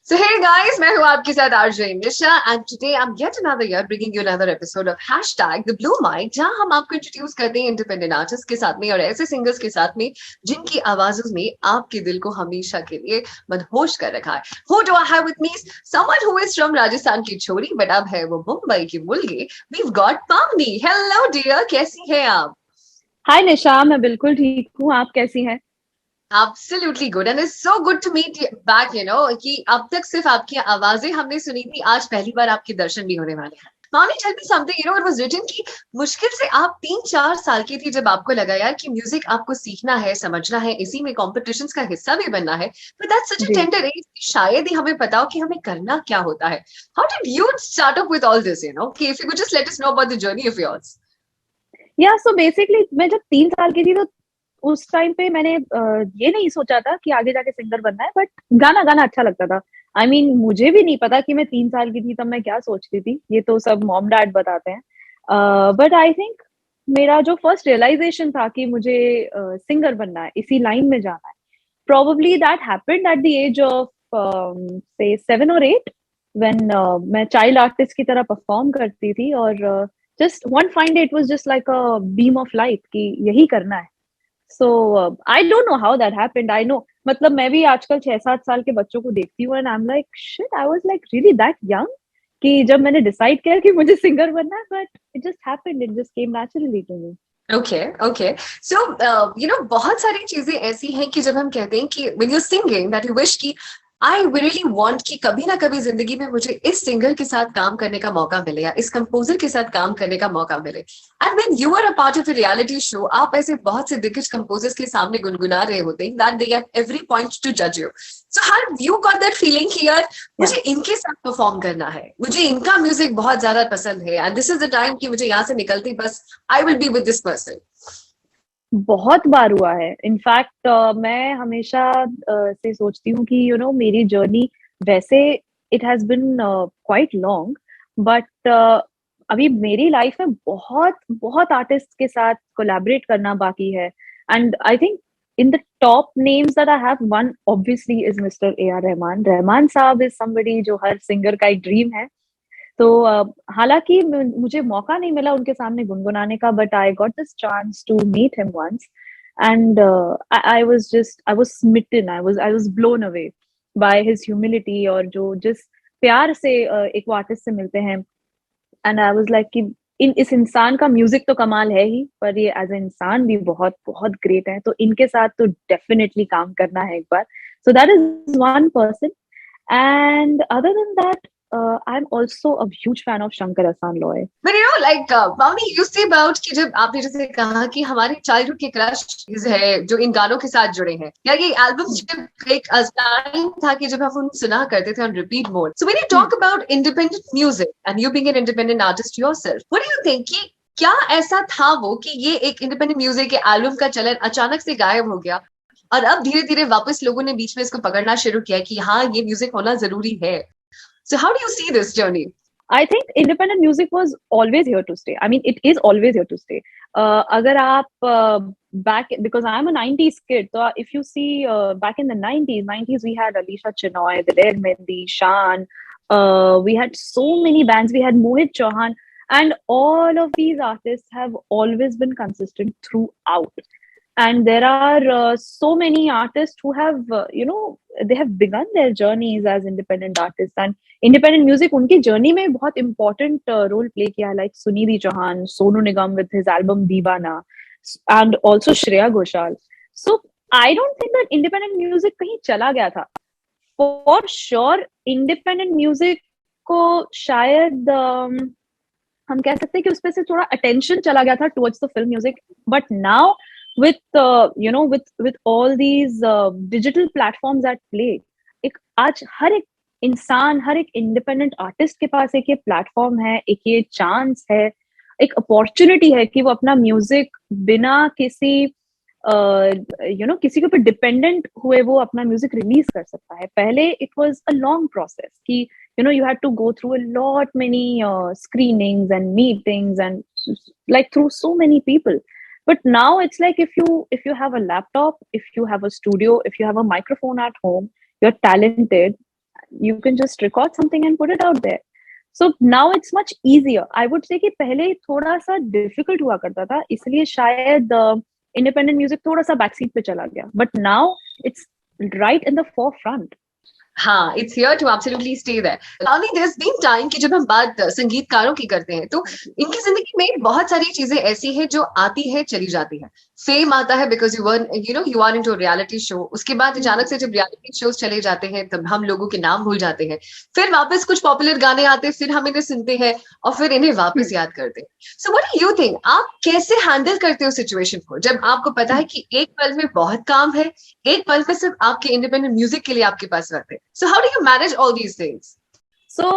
So hey guys, मैं हूँ आपके साथ RJ Nisha and today I'm yet another year bringing you another episode of hashtag the Blue Mic जहाँ हम आपको इंट्रोड्यूस करते हैं इंडिपेंडेंट आर्टिस्ट के साथ में और ऐसे सिंगर्स के साथ में जिनकी आवाजों में आपके दिल को हमेशा के लिए मदहोश कर रखा है. Who do I have with me? Someone who is from Rajasthan की छोरी but अब है वो मुंबई की मुलगी. We've got Pavni. Hello dear, कैसी है आप? हाय निशा, मैं बिल्कुल ठीक हूँ। आप कैसी हैं? Absolutely good and it's so good to meet you back, कि अब तक सिर्फ आपकी आवाजें हमने सुनी थी, आज पहली बार आपके दर्शन भी होने वाले हैं. Mani, tell me something, it was written कि मुश्किल से आप 3-4 साल की थी जब आपको लगा यार कि म्यूजिक आपको सीखना है, समझना है, इसी में कॉम्पिटिशंस का हिस्सा भी बनना है. But that's such a ji tender age कि शायद ही हमें पता हो कि हमें करना क्या होता है. How did you start up with all this, कि if you could just let us know about the journey of yours. So basically मैं जब 3 साल की थी तो उस टाइम पे मैंने ये नहीं सोचा था कि आगे जाके सिंगर बनना है, बट गाना गाना अच्छा लगता था। मुझे भी नहीं पता कि मैं 3 साल की थी तब मैं क्या सोचती थी, ये तो सब मॉम डैड बताते हैं। बट आई थिंक मेरा जो फर्स्ट रियलाइजेशन था कि मुझे सिंगर बनना है, इसी लाइन में जाना है, probably that happened at the age of say 7 or 8 when मैं चाइल्ड आर्टिस्ट की तरह परफॉर्म करती थी और just one fine day it was just like a beam of light कि यही करना है। So I don't know how that happened. I know मतलब मैं भी आजकल 6-7 साल के बच्चों को देखती हूँ and I am like shit, I was like really that young कि जब मैंने डिसाइड किया कि मुझे सिंगर बनना है, but it just happened, it just came naturally to me. Okay okay. So बहुत सारी चीजें ऐसी हैं कि जब हम कहते हैं कि when you're singing that you wish कि I really want कि कभी ना कभी जिंदगी में मुझे इस सिंगर के साथ काम करने का मौका मिले या इस कंपोजर के साथ काम करने का मौका मिले. And when you are a part of a reality show, आप ऐसे बहुत से दिग्गज कंपोजर्स के सामने गुनगुना रहे होते हैं that they have every point to judge you. So how you got that feeling कि यार मुझे इनके साथ परफॉर्म करना है, मुझे इनका म्यूजिक बहुत ज्यादा पसंद है and this is the time कि मुझे यहाँ से निकलती बस I will be with this person. बहुत बार हुआ है। इनफैक्ट मैं हमेशा से सोचती हूँ कि मेरी जर्नी वैसे it has been quite long, but अभी मेरी लाइफ में बहुत बहुत आर्टिस्ट के साथ कोलैबोरेट करना बाकी है। And I think in the top names that I have, one obviously is mister A R Rahman. Rahman साहब इज समबडी जो हर सिंगर का एक ड्रीम है। तो हालांकि मुझे मौका नहीं मिला उनके सामने गुनगुनाने का, but I got this chance to meet him once and I was smitten, I was blown away by his humility और जो जिस प्यार से एक आर्टिस्ट से मिलते हैं। एंड आई वाज लाइक कि इस इंसान का म्यूजिक तो कमाल है ही, पर ये एज ए इंसान भी बहुत बहुत ग्रेट है, तो इनके साथ तो डेफिनेटली काम करना है एक बार। So that is one person. And other than that, I'm also a huge fan of Shankar Ahsan Loy. But Pavni, you say about कि जब आपने जैसे कहा कि हमारे चाइल्डहुड के क्रश है जो इन गानों के साथ जुड़े हैं, या ये एल्बम जब एक टाइम था कि जब हम उन्हें सुना करते थे on repeat mode. So when you talk about independent music and you being an independent artist yourself, what do you think कि क्या ऐसा था वो कि ये एक इंडिपेंडेंट म्यूजिक के एल्बम का चलन अचानक से गायब हो गया और अब धीरे धीरे वापस लोगों ने बीच में इसको पकड़ना शुरू किया कि हाँ ये म्यूजिक होना जरूरी है. So how do you see this journey? I think independent music was always here to stay. It is always here to stay. अगर आप back, because I'm a 90s kid, so if you see back in the 90s we had Alisha Chinoy, Diler Mehndi, Shan, we had so many bands, we had Mohit Chauhan, and all of these artists have always been consistent throughout. And there are so many artists who have they have begun their journeys as independent artists, and independent music उनकी journey में बहुत important role play किया, like Sunidhi Chauhan, Sonu Nigam with his album Deewana, and also Shreya Ghoshal. So I don't think that independent music कहीं चला गया था। For sure independent music को शायद हम कह सकते हैं कि उसपे से थोड़ा attention चला गया था towards the film music, but now with with all these digital platforms at play, एक आज हर एक इंसान, हर एक इंडिपेंडेंट आर्टिस्ट के पास एक ये प्लेटफॉर्म है, एक ये चांस है, एक अपॉर्चुनिटी है कि वो अपना म्यूजिक बिना किसी किसी के ऊपर डिपेंडेंट हुए वो अपना म्यूजिक रिलीज कर सकता है। पहले it was a long process कि you had to go through a lot many screenings and meetings and like through so many people. But now it's like if you have a laptop, if you have a studio, if you have a microphone at home, you're talented, You can just record something and put it out there. So now it's much easier. I would say कि पहले थोड़ा सा difficult हुआ करता था, इसलिए शायद independent music थोड़ा सा backseat पे चला गया. But now it's right in the forefront. हाँ, it's here to absolutely stay there. I there has been time कि जब हम बात संगीतकारों की करते हैं तो इनकी जिंदगी में बहुत सारी चीजें ऐसी हैं जो आती है चली जाती है. फेम आता है because you are into reality show. उसके बाद अचानक से जब रियलिटी शोज चले जाते हैं तब हम लोगों के नाम भूल जाते हैं. फिर वापस कुछ पॉपुलर गाने आते हैं, फिर हम इन्हें सुनते हैं और फिर इन्हें वापस याद करते हैं. So what do you think, आप कैसे हैंडल करते हो सिचुएशन को जब आपको पता है कि एक पल में बहुत काम है, एक पल में सिर्फ आपके इंडिपेंडेंट म्यूजिक के लिए आपके पास वक्त है. So how do you manage all these things? So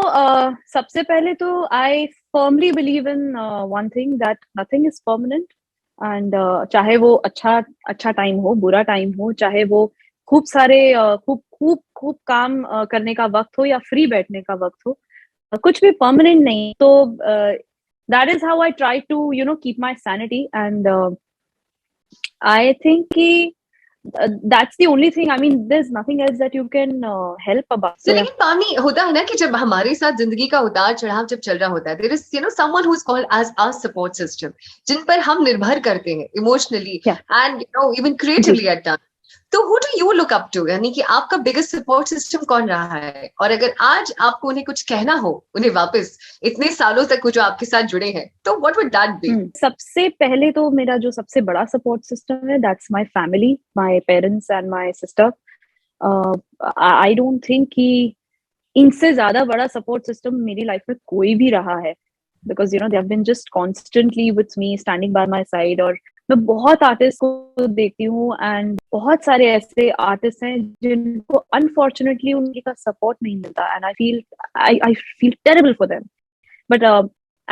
सबसे पहले तो I firmly believe in one thing, that nothing is permanent. And चाहे वो अच्छा टाइम हो, बुरा टाइम हो, चाहे वो खूब सारे खूब काम करने का वक्त हो या फ्री बैठने का वक्त हो, कुछ भी परमानेंट नहीं. तो that is how I try to keep my sanity. And I think कि that's the only thing. I mean, there's nothing else that you can help about. So, लेकिन पानी होता है ना कि जब हमारे साथ जिंदगी का उतार चढ़ाव जब चल रहा होता है, there is someone who is called as our support system, जिन पर हम निर्भर करते हैं emotionally and even creatively at times. तो who do you look up to? यानी कि आपका बिगेस्ट सपोर्ट सिस्टम कौन रहा है? और अगर आज आपको उन्हें कुछ कहना हो, उन्हें वापस इतने सालों तक जो आपके साथ जुड़े हैं, तो what would that be? सबसे पहले तो मेरा जो सबसे बड़ा सपोर्ट सिस्टम है, that's my family, my parents and my sister. I don't think कि इनसे ज्यादा बड़ा सपोर्ट सिस्टम मेरी लाइफ में कोई भी रहा है, because they have been just constantly with me, standing by my side. और मैं बहुत आर्टिस्ट को देखती हूँ एंड बहुत सारे ऐसे आर्टिस्ट हैं जिनको अनफॉर्चुनेटली उनका सपोर्ट नहीं मिलता, and I feel terrible for them. But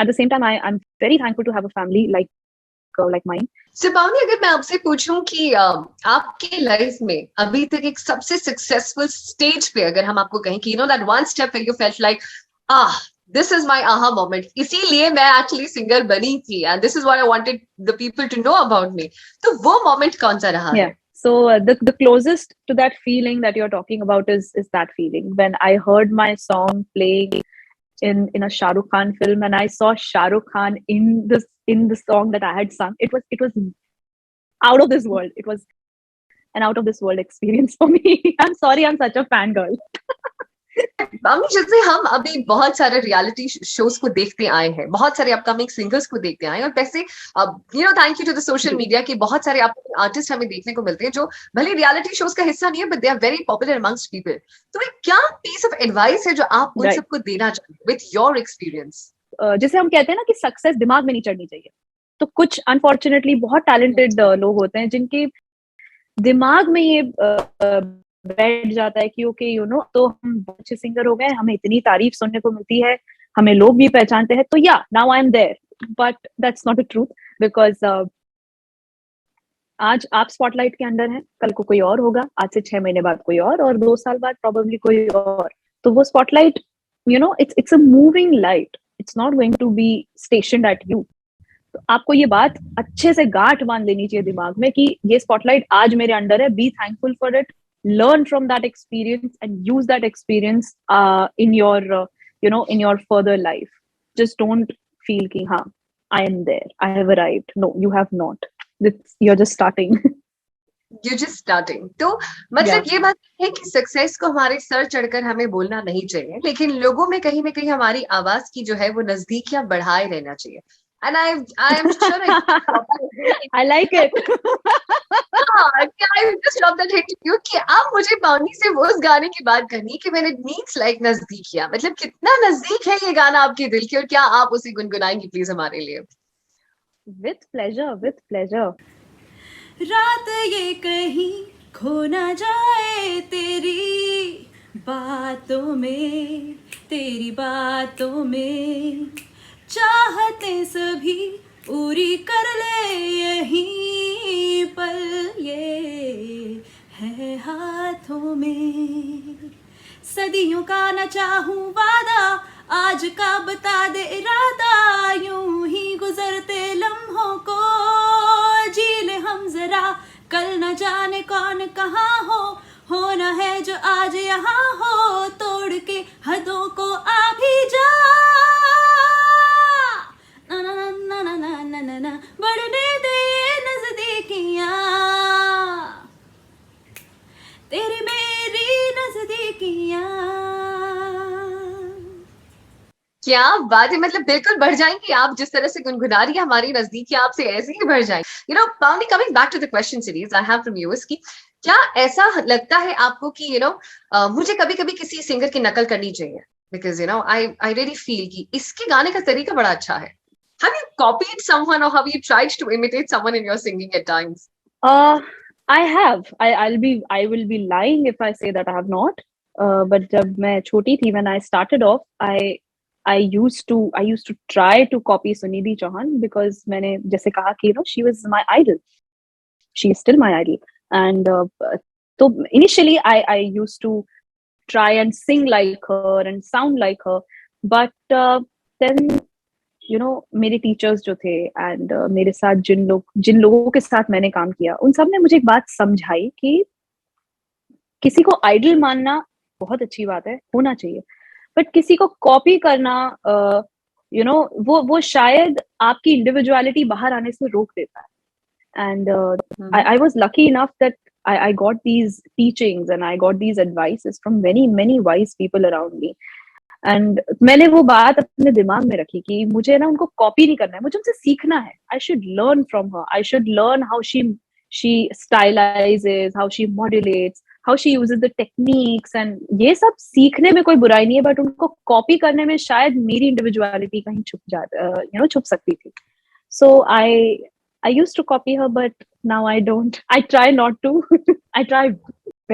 at the same time I am very thankful to have a family like mine. So पावनी, अगर मैं आपसे पूछूं कि आपके लाइफ में अभी तक एक सबसे सक्सेसफुल स्टेज पे अगर हम आपको कहें कि that one step where you felt like this is my aha moment, इसीलिए मैं actually singer बनी थी and this is what I wanted the people to know about me, तो वो moment कौन सा रहा है? So the closest to that feeling that you're talking about is that feeling when I heard my song playing in a Shah Rukh Khan film and I saw Shah Rukh Khan in the song that I had sung. It was out of this world. It was an out of this world experience for me. I'm sorry, I'm such a fangirl. जैसे हम अभी बहुत सारे reality shows को देखते आए हैं, बहुत सारे अपकमिंग सिंगर्स को देखते आए हैं, और वैसे thank you to the social media कि बहुत सारे आर्टिस्ट हमें देखने को मिलते हैं जो भले रियलिटी शोज का हिस्सा नहीं है but they are very popular amongst people. तो एक क्या पीस ऑफ एडवाइस है जो आप उन सबको देना चाहते विद योर एक्सपीरियंस? जैसे हम कहते हैं ना कि सक्सेस दिमाग में नहीं चढ़नी चाहिए, तो कुछ अनफॉर्चुनेटली बहुत टैलेंटेड लोग होते हैं जिनके दिमाग में ये बैठ जाता है कि ओके तो हम अच्छे सिंगर हो गए, हमें इतनी तारीफ सुनने को मिलती है, हमें लोग भी पहचानते हैं, तो yeah now I am there. But that's not the truth, because आज आप स्पॉटलाइट के अंदर हैं, कल को कोई और होगा, आज से 6 महीने बाद कोई और 2 साल बाद प्रोबेबली कोई और. तो वो spotlight it's a moving light, it's not going to be stationed at you. तो आपको ये बात अच्छे से गांठ बांध लेनी चाहिए दिमाग में कि ये स्पॉटलाइट आज मेरे अंडर है, be thankful for it, learn from that experience and use that experience in your further life. Just don't feel ki I am there, I have arrived. No, you have not. You're just starting. You're just starting. तो मतलब ये बात है कि success को हमारे sir चढ़कर हमें बोलना नहीं चाहिए, लेकिन लोगों में कहीं ना कहीं हमारी आवाज की जो है वो नजदीकियां बढ़ाए रहना चाहिए. And I am sure I like it. I just love that hit you कि आप मुझे पावनी से वो उस गाने की बात करनी कि मैंने मीन्स लाइक नजदीकियां, मतलब कितना नजदीक है ये गाना आपके दिल के, और क्या आप उसे गुनगुनाएंगी प्लीज हमारे लिए? With pleasure, with pleasure. रात ये कहीं खो ना जाए तेरी बातों में, तेरी बातों में, चाहते सभी पूरी कर ले यहीं पल, ये है हाथों में. सदियों का न चाहूं वादा, आज का बता दे इरादा, यूं ही गुजरते लम्हों को जी ले हम जरा, कल न जाने कौन कहाँ हो, होना है जो आज यहाँ हो, तोड़ क्या बात है, मतलब बिल्कुल बढ़ जाएंगी आप, जिस तरह से गुनगुना रही है हमारी नजदीकी आपसे ऐसे ही बढ़ जाएंगे। Pavani, coming back to the question series I have from you is की क्या ऐसा लगता है आपको कि मुझे कभी कभी किसी सिंगर की नकल करनी चाहिए, बिकॉज आई रियली फील कि इसके गाने का तरीका बड़ा अच्छा है। Have you copied someone or have you tried to imitate someone in your singing at times? I have. I will be lying if I say that I have not. But जब मैं छोटी थी, when I started off, I used to try to copy Sunidhi Chauhan because मैंने जैसे कहा कि she was my idol. She is still my idol. And so initially I used to try and sing like her and sound like her. But then मेरे teachers जो थे and मेरे साथ जिन लोगों के साथ मैंने काम किया, उन सब ने मुझे एक बात समझाई कि किसी को आइडल मानना बहुत अच्छी बात है, होना चाहिए, बट किसी को कॉपी करना वो शायद आपकी इंडिविजुअलिटी बाहर आने से रोक देता है। And I was lucky enough that I got these teachings and I got these advices from many wise people around me. And मैंने वो बात अपने दिमाग में रखी कि मुझे ना उनको कॉपी नहीं करना है, मुझे उनसे सीखना है। I should learn from her, I should learn how she stylises, how she modulates, how she uses the techniques, and ये सब सीखने में कोई बुराई नहीं है, बट उनको कॉपी करने में शायद मेरी इंडिविजुअलिटी कहीं छुप सकती थी। सो I used to copy her, but now I don't. I try not to. I try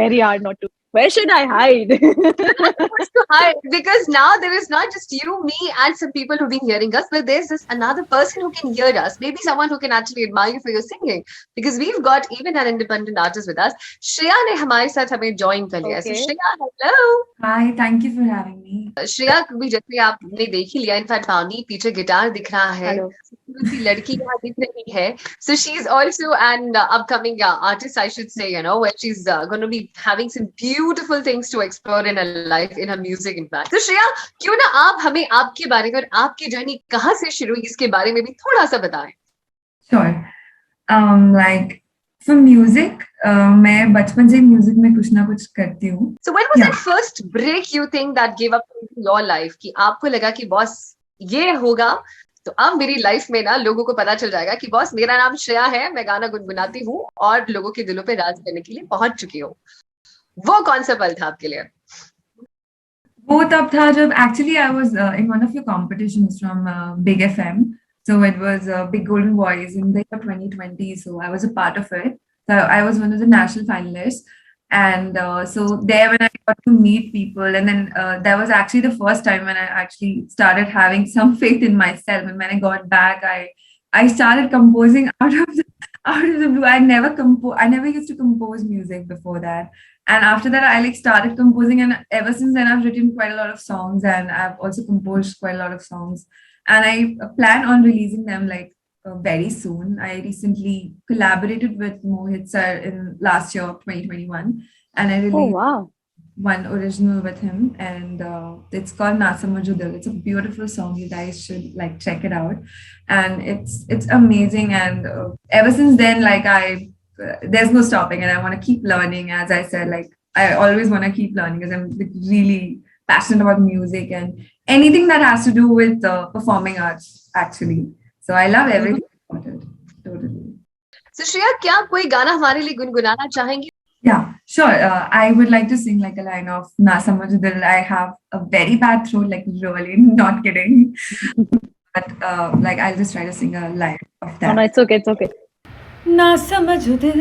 very hard not to. Where should I hide? To hide, because now there is not just you, me, and some people who've been hearing us, but there's this another person who can hear us. Maybe someone who can actually admire you for your singing, because we've got even an independent artist with us. Shreya ने हमारे साथ हमें join कर लिया है। So Shreya, hello. Hi, thank you for having me. Shreya भी जैसे आपने देख ही लिया, इनफैक्ट पावनी पीछे गिटार दिख रहा है, सी लड़की यहाँ दिख रही है। So she is also an upcoming artist, I should say, where she's going to be having some beautiful things to explore in her life, in her music, in fact. So Shreya, क्यों ना आप हमें आपके बारे में और आपकी journey कहाँ से शुरू हुई इसके बारे में भी थोड़ा सा बताएं। Sure. Like for music, मैं बचपन से म्यूजिक में कुछ ना कुछ करती हूँ। So when was that first break you think that gave up in your life कि आपको लगा कि बॉस ये होगा तो अब मेरी लाइफ में ना लोगों को पता चल जाएगा कि बॉस मेरा नाम श्रेया है, मैं गाना गुनगुनाती हूँ और लोगों के दिलों पे राज करने के लिए पहुंच चुकी हूँ। वो कौन सा पल था आपके लिए? वो तब था जब actually I was in one of your competitions from Big FM. So it was Big Golden Voice in the year 2020. So I was a part of it. So I was one of the national finalists. And so there when I got to meet people, and then that was actually the first time when I actually started having some faith in myself. And when I got back, I started composing out of the blue. I never used to compose music before that. And after that, I started composing, and ever since then, I've written quite a lot of songs, and I've also composed quite a lot of songs. And I plan on releasing them very soon. I recently collaborated with Mohit sir in last year, 2021, and I released one original with him, and it's called Na Samajh Dil. It's a beautiful song. You guys should check it out, and it's amazing. And ever since then, there's no stopping, and I want to keep learning. As I said, I always want to keep learning because I'm really passionate about music and anything that has to do with performing arts, actually. So I love everything about it. Totally. So Shreya, क्या आप कोई गाना हमारे लिए गुनगुनाना चाहेंगी? Yeah, sure. I would like to sing a line of Na Samajh Dil. I have a very bad throat, really, not kidding. But I'll just try to sing a line of that. Oh, no, it's okay, it's okay. ना समझ दिल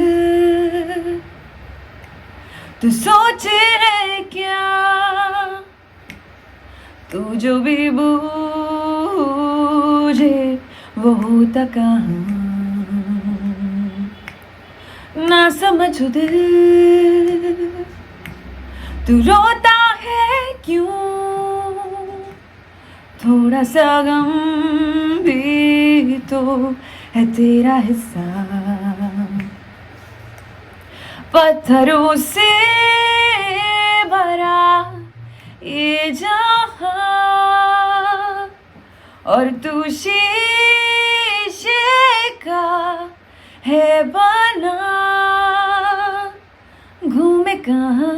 तू सोचे है क्या, तू जो भी बूझे वो होता कहाँ। ना समझ दिल तू रोता है क्यों, थोड़ा सा गम भी तो है तेरा हिस्सा। पत्थरों से भरा ये जहां और तू शीशे का है बना, घूमे कहाँ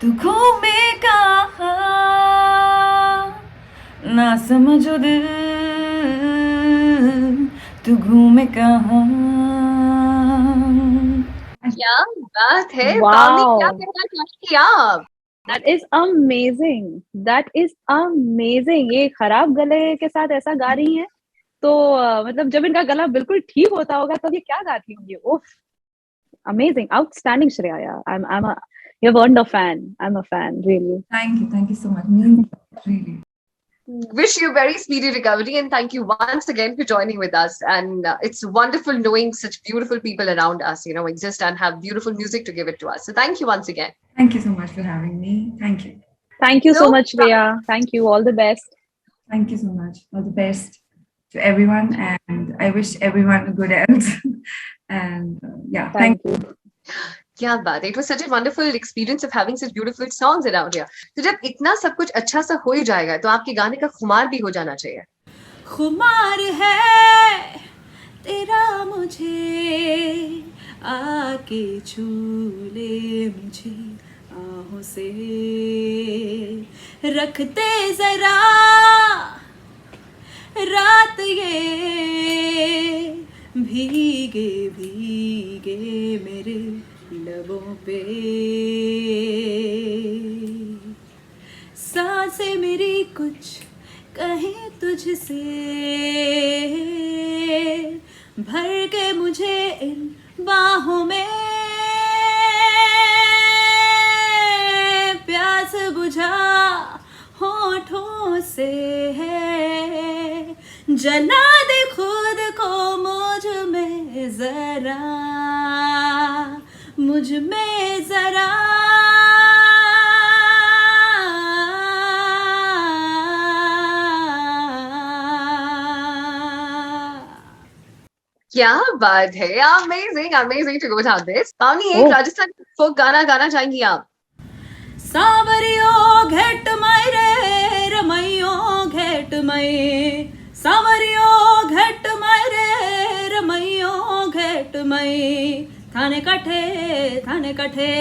तू, घूमे कहाँ ना समझो दिल तू घूमे कहाँ. क्या बात है पावनी, क्या Wow, कहना चाहेंगी आप? that is amazing. That is amazing. ये खराब गले के साथ ऐसा गा रही हैं तो मतलब जब इनका गला बिल्कुल ठीक होता होगा तब ये क्या गाती होंगी. ओफ, amazing, outstanding, Shreya. Yeah, I'm a you've earned a fan. I'm a fan, really. Thank you so much. Means really. Wish you very speedy recovery and thank you once again for joining with us. And it's wonderful knowing such beautiful people around us, you know, exist and have beautiful music to give it to us. So thank you once again. Thank you so much for having me. Thank you. Thank you so No much, Shreya. Thank you. All the best. Thank you so much. All the best to everyone, and I wish everyone good health. And yeah, Thank you. क्या बात है. It was such a wonderful experience of having such beautiful songs around here. तो जब इतना सब कुछ अच्छा सा हो ही जाएगा तो आपके गाने का खुमार भी हो जाना चाहिए. खुमार है तेरा मुझे, आके छू ले मुझे आहों से, रखते जरा रात ये भीगे भीगे मेरे लबों पे, सांसें मेरी कुछ कहें तुझसे, भर के मुझे इन बाहों में, प्यास बुझा होठों से है, जला दे खुद को मुझ में जरा, मुझ में जरा. क्या बात है. Amazing, amazing to go down this. पावनी, एक Oh. राजस्थान फोक गाना गाना चाहेंगी आप? सावरियो घेट मई रे रमैयो घेट मई, सावरियो घेट मई रे रमैयो घेट मई, थाने कठे थाने कठे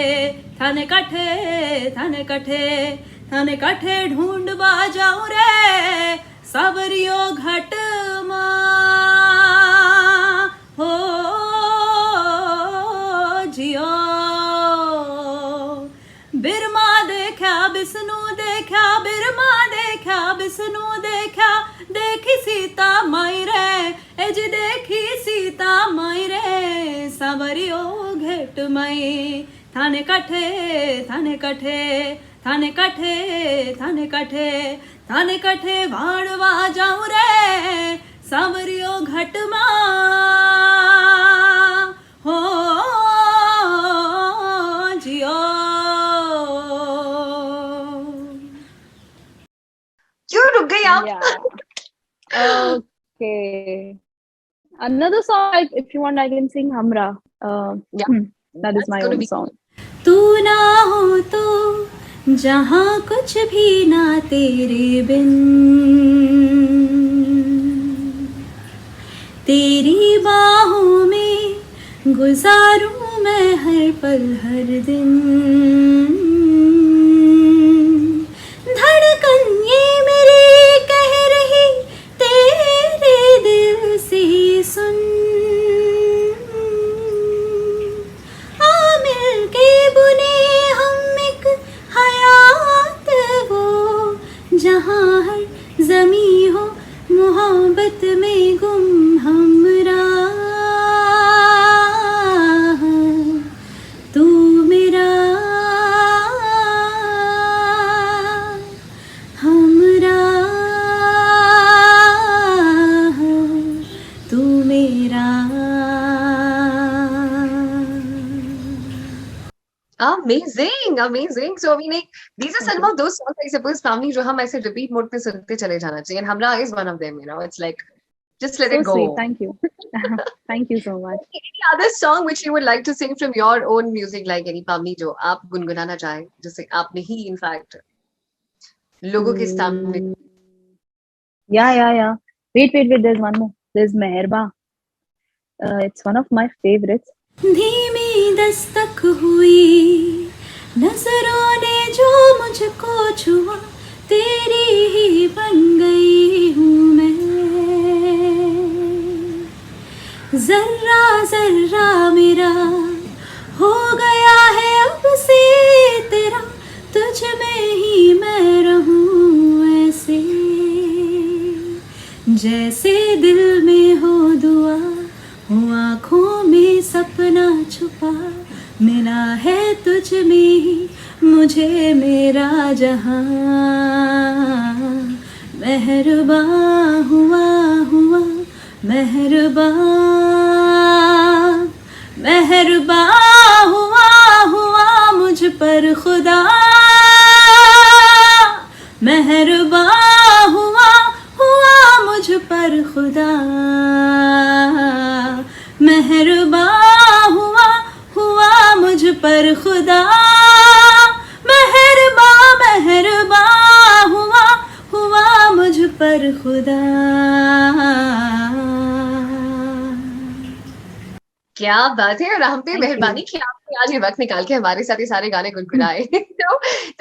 थाने कठे थाने कठे थाने कठे ढूंढवा जाऊं रे, सावरियो घट हो जियो. बिरमा देखा बिष्णु देखा, बिरमा देखा बिष्णु देखा, देखी सीता माई रे, एज देखी सीता माई रे, सावरियो घेट मई, थाने कठे थाने कठे थाने कठे थाने कठे थाने कठे वाड़वा जाऊं रे, सावरियो घट हो जियो. क्यों रुक गई आप? Yeah. Okay. Another song, if you want, I can sing Hamra. Yeah. That is That's my gonna own be- song. तू ना हो तो जहाँ कुछ भी ना तेरे बिन, तेरी बाहों में गुजारूं मैं हर पल हर दिन, धड़कन ये मेरी कह रही तेरे दिल से सुन, आ मिल के बुने हम एक हयात वो, जहाँ हर ज़मी हो मोहब्बत में गुम हमरा, तू मेरा हमरा, तू मेरा. Amazing, amazing. So I mean, like, these are some of those songs I suppose, Pavni, जो हम ऐसे repeat mode पे सुनते चले जाना चाहिए. And Hamra is one of them. You know, it's like just let So it go. sweet. Thank you. Thank you so much. Any other song which you would like to sing from your own music, like any Pavni, जो आप गुनगुनाना चाहें, जिसे आपने ही in fact लोगों के सामने. Yeah. Wait. There's one more. There's Meherba. It's one of my favorites. धीमी दस्तक हुई नजरों ने जो मुझको छुआ, तेरी ही बन गई जर्रा जर्रा मेरा हो गया है अब से तेरा, तुझ में ही मैं रहूं ऐसे, जैसे दिल में हो दुआ, हो आँखों में सपना छुपा, मिला है तुझ में ही मुझे मेरा जहां, मेहरबान हुआ हुआ मेहरबान, मेहरबान हुआ हुआ मुझ पर खुदा, मेहरबान हुआ मुझ पर खुदा, मेहरबान हुआ मुझ पर खुदा, मेहरबान मेहरबान हुआ मुझ पर खुदा। क्या बात है, और हम पे मेहरबानी की आपने आज ये वक्त निकाल के हमारे साथ ये सारे गाने गुनगुनाए। So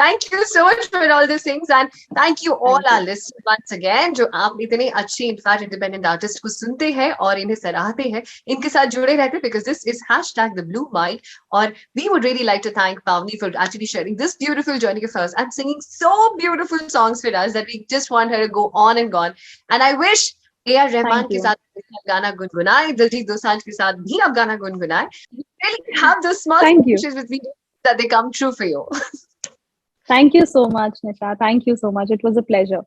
thank you so much for all these things and thank you all our listeners once again, जो आप इतने अच्छे इनफैक्ट इंडिपेंडेंट आर्टिस्ट को सुनते हैं और इन्हें सराहते हैं, इनके साथ जुड़े रहते हैं, because this is #TheBlueMic, और we would really like to thank Pavni for actually sharing this beautiful journey of hers and singing so beautiful songs for us that we just want her to go on and on. And I wish A.R. Rahman के साथ गाना गुनगुनाए, दिलजीत दोसांझ के साथ भी आप गाना गुनगुनाए. You really have those small wishes with me that they come true for you. Thank you so much, Nisha. Thank you so much. It was a pleasure.